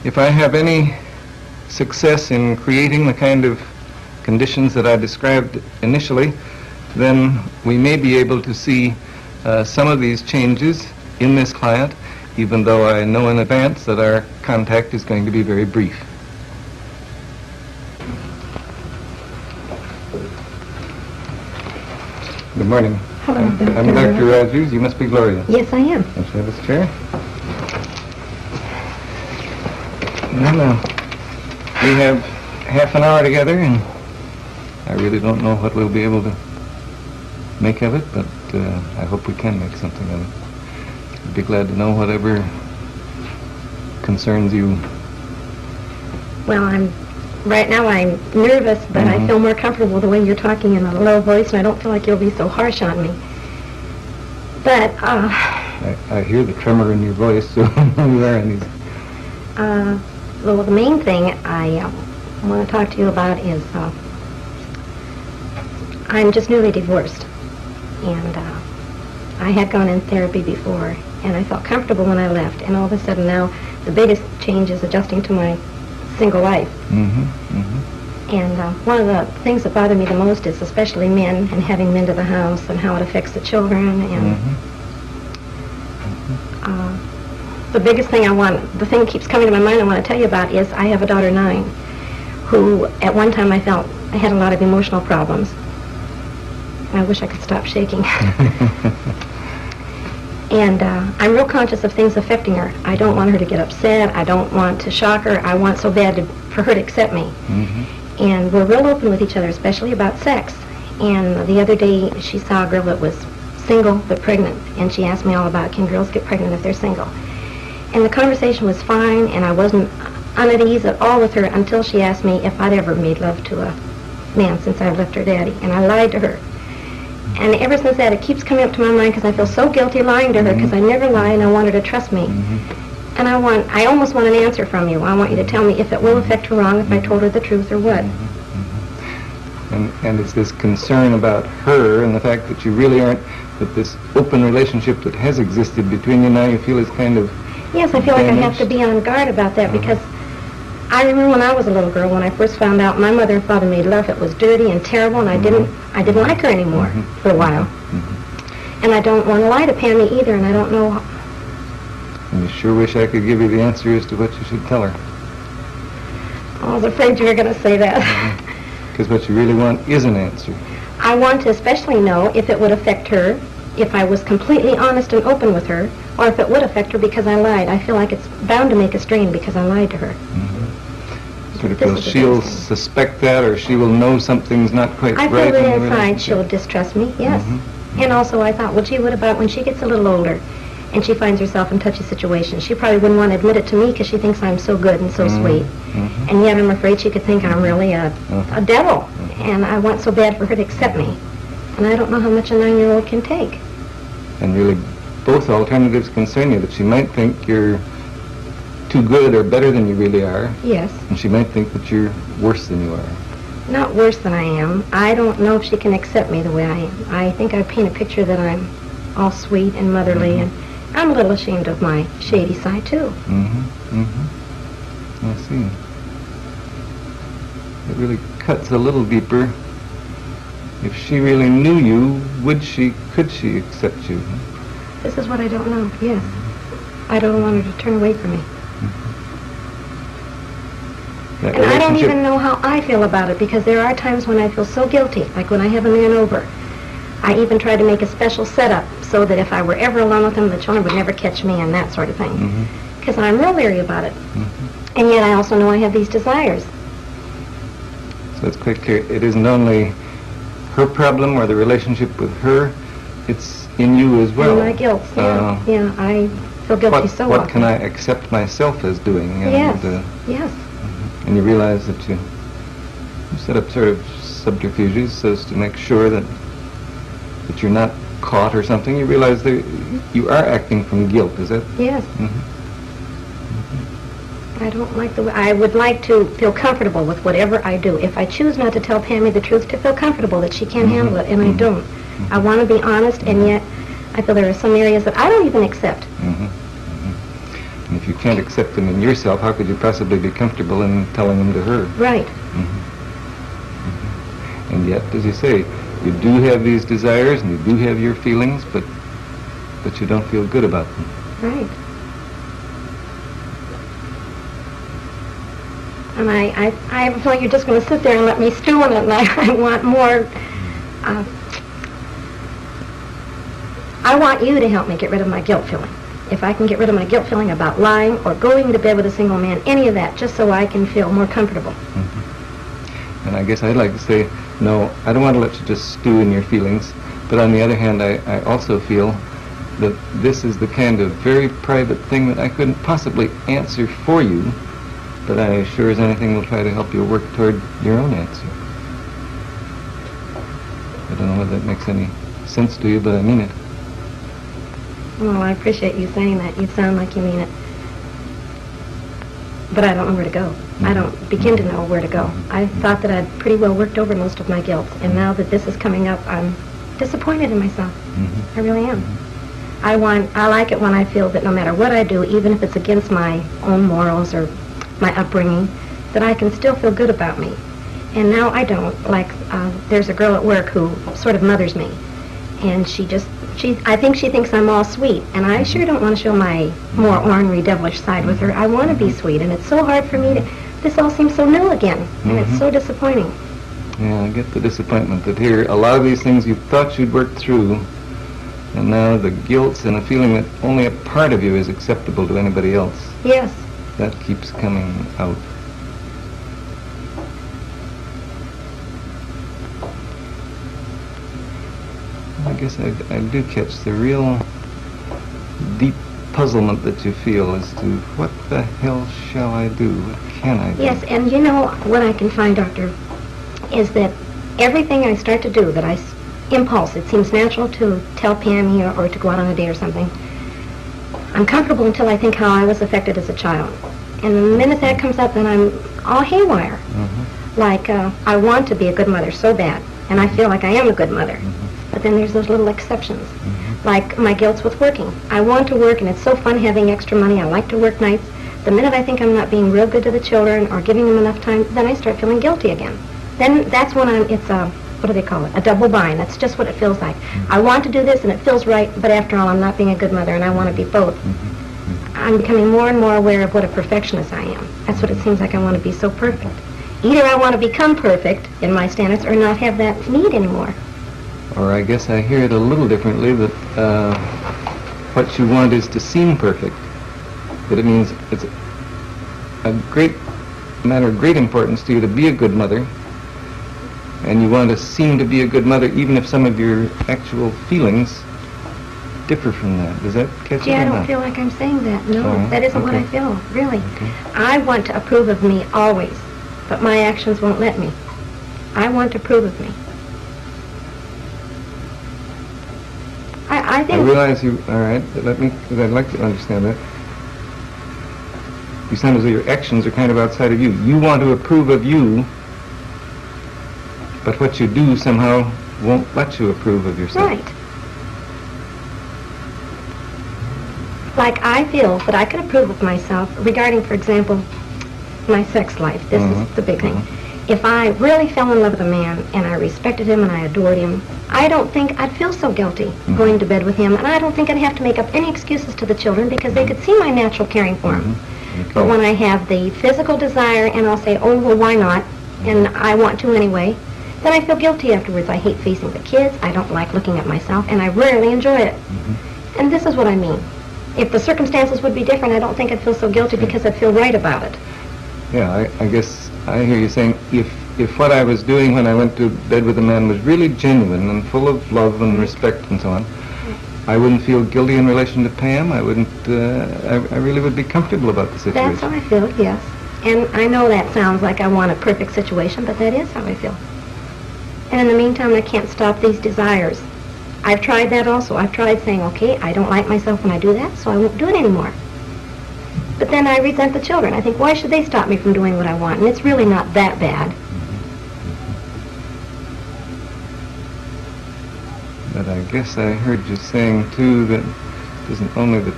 if I have any success in creating the kind of conditions that I described initially, then we may be able to see some of these changes in this client, even though I know in advance that our contact is going to be very brief. Good morning. Hello, I'm Dr. Rogers. You must be Gloria. Yes, I am. Let's have this chair. Well, we have half an hour together, and I really don't know what we'll be able to make of it, but I hope we can make something of it. I'd be glad to know whatever concerns you. Well, right now I'm nervous, but I feel more comfortable the way you're talking in a low voice, and I don't feel like you'll be so harsh on me. But, I hear the tremor in your voice, so you are uneasy. well, the main thing I want to talk to you about is I'm just newly divorced, and I had gone in therapy before, and I felt comfortable when I left, and all of a sudden now the biggest change is adjusting to my single life. And one of the things that bother me the most is especially men, and having men to the house, and how it affects the children. And the biggest thing the thing that keeps coming to my mind I want to tell you about is I have a daughter, 9, who at one time I felt I had a lot of emotional problems. I wish I could stop shaking. And I'm real conscious of things affecting her. I don't want her to get upset. I don't want to shock her. I want so bad for her to accept me. And we're real open with each other, especially about sex. And the other day she saw a girl that was single but pregnant, and she asked me all about, can girls get pregnant if they're single? And the conversation was fine, and I wasn't at ease at all with her until she asked me if I'd ever made love to a man since I left her daddy. And I lied to her. And ever since that, it keeps coming up to my mind because I feel so guilty lying to her, because I never lie and I want her to trust me. And I almost want an answer from you. I want you to tell me if it will affect her wrong if I told her the truth or what. And it's this concern about her and the fact that you really aren't, that this open relationship that has existed between you now you feel is kind of Yes, I feel like I have to be on guard about that, because I remember when I was a little girl, when I first found out my mother and father made love, it was dirty and terrible, and I didn't like her anymore for a while. And I don't want to lie to Pammy either, and I don't know. And you sure wish I could give you the answer as to what you should tell her. I was afraid you were going to say that. Because what you really want is an answer. I want to especially know if it would affect her, if I was completely honest and open with her, or if it would affect her because I lied. I feel like it's bound to make a strain because I lied to her. Sort of feel she'll suspect that, or she will know something's not quite right. I feel that inside she'll distrust me, yes. And also I thought, well, gee, what about when she gets a little older and she finds herself in touchy situations? She probably wouldn't want to admit it to me because she thinks I'm so good and so sweet. And yet I'm afraid she could think I'm really a devil. And I want so bad for her to accept me. And I don't know how much a 9-year-old can take. And really, both alternatives concern you, that she might think you're too good or better than you really are. Yes. And she might think that you're worse than you are. Not worse than I am. I don't know if she can accept me the way I am. I think I paint a picture that I'm all sweet and motherly, and I'm a little ashamed of my shady side, too. I see. It really cuts a little deeper. If she really knew you, could she accept you? This is what I don't know, yes. I don't want her to turn away from me. And I don't even know how I feel about it, because there are times when I feel so guilty, like when I have a man over. I even try to make a special setup so that if I were ever alone with him, the children would never catch me and that sort of thing. Because I'm real leery about it. And yet I also know I have these desires. So it's quite clear, it isn't only her problem or the relationship with her, it's in you as well. And my guilt, yeah, I feel guilty so often. What can I accept myself as doing? And, yes. And you realize that you set up sort of subterfuges as to make sure that you're not caught or something. You realize that you are acting from guilt, is that? Yes. I don't like the way, I would like to feel comfortable with whatever I do. If I choose not to tell Pammy the truth, to feel comfortable that she can't handle it, and I don't. I want to be honest, and yet I feel there are some areas that I don't even accept. And if you can't accept them in yourself, how could you possibly be comfortable in telling them to her? Right. And yet, as you say, you do have these desires and you do have your feelings, but you don't feel good about them. Right. And I have a feeling you're just going to sit there and let me stew in it, and I want more. I want you to help me get rid of my guilt feeling. If I can get rid of my guilt feeling about lying or going to bed with a single man, any of that, just so I can feel more comfortable. And I guess I'd like to say, no, I don't want to let you just stew in your feelings, but on the other hand, I also feel that this is the kind of very private thing that I couldn't possibly answer for you, but I sure as anything will try to help you work toward your own answer. I don't know whether that makes any sense to you, but I mean it. Well, I appreciate you saying that. You sound like you mean it. But I don't know where to go. I don't begin to know where to go. I thought that I'd pretty well worked over most of my guilt, and now that this is coming up, I'm disappointed in myself. I really am. I like it when I feel that no matter what I do, even if it's against my own morals or my upbringing, that I can still feel good about me. And now I don't. Like, there's a girl at work who sort of mothers me, and I think she thinks I'm all sweet, and I sure don't want to show my more ornery, devilish side with her. I want to be sweet, and it's so hard for me to, this all seems so new again, and it's so disappointing. Yeah, I get the disappointment that here, a lot of these things you thought you'd worked through, and now the guilt and a feeling that only a part of you is acceptable to anybody else. Yes. That keeps coming out. I guess I do catch the real deep puzzlement that you feel as to what the hell shall I do? What can I do? Yes, and you know what I can find, Doctor, is that everything I start to do, that impulse, it seems natural to tell Pam here or to go out on a date or something. I'm comfortable until I think how I was affected as a child. And the minute that comes up, then I'm all haywire. Like, I want to be a good mother so bad, and I feel like I am a good mother. But then there's those little exceptions. Like my guilt's with working. I want to work, and it's so fun having extra money. I like to work nights. The minute I think I'm not being real good to the children or giving them enough time, then I start feeling guilty again. Then that's when it's a, what do they call it? A double bind. That's just what it feels like. I want to do this, and it feels right, but after all, I'm not being a good mother, and I want to be both. I'm becoming more and more aware of what a perfectionist I am. That's what it seems like. I want to be so perfect. Either I want to become perfect in my standards or not have that need anymore. Or I guess I hear it a little differently, that what you want is to seem perfect. That it means it's a matter of great importance to you to be a good mother, and you want to seem to be a good mother even if some of your actual feelings differ from that. Does that catch you? Yeah, I don't feel like I'm saying that. No, that isn't what I feel, really. Okay. I want to approve of me always, but my actions won't let me. I want to approve of me. I think... I realize you... All right, because I'd like to understand that. You sound as though your actions are kind of outside of you. You want to approve of you, but what you do somehow won't let you approve of yourself. Right. Like, I feel that I could approve of myself regarding, for example, my sex life. This is the big thing. If I really fell in love with a man and I respected him and I adored him, I don't think I'd feel so guilty going to bed with him, and I don't think I'd have to make up any excuses to the children because they could see my natural caring for him. Okay. But when I have the physical desire and I'll say, oh, well, why not, and I want to anyway, then I feel guilty afterwards. I hate facing the kids, I don't like looking at myself, and I rarely enjoy it. And this is what I mean. If the circumstances would be different, I don't think I'd feel so guilty because I'd feel right about it. Yeah, I guess I hear you saying if what I was doing when I went to bed with a man was really genuine and full of love and respect and so on, I wouldn't feel guilty in relation to Pam. I wouldn't, I really would be comfortable about the situation. That's how I feel, yes. And I know that sounds like I want a perfect situation, but that is how I feel. And in the meantime, I can't stop these desires. I've tried that also. I've tried saying, okay, I don't like myself when I do that, so I won't do it anymore. But then I resent the children. I think, why should they stop me from doing what I want? And it's really not that bad. But I guess I heard you saying, too, that it isn't only the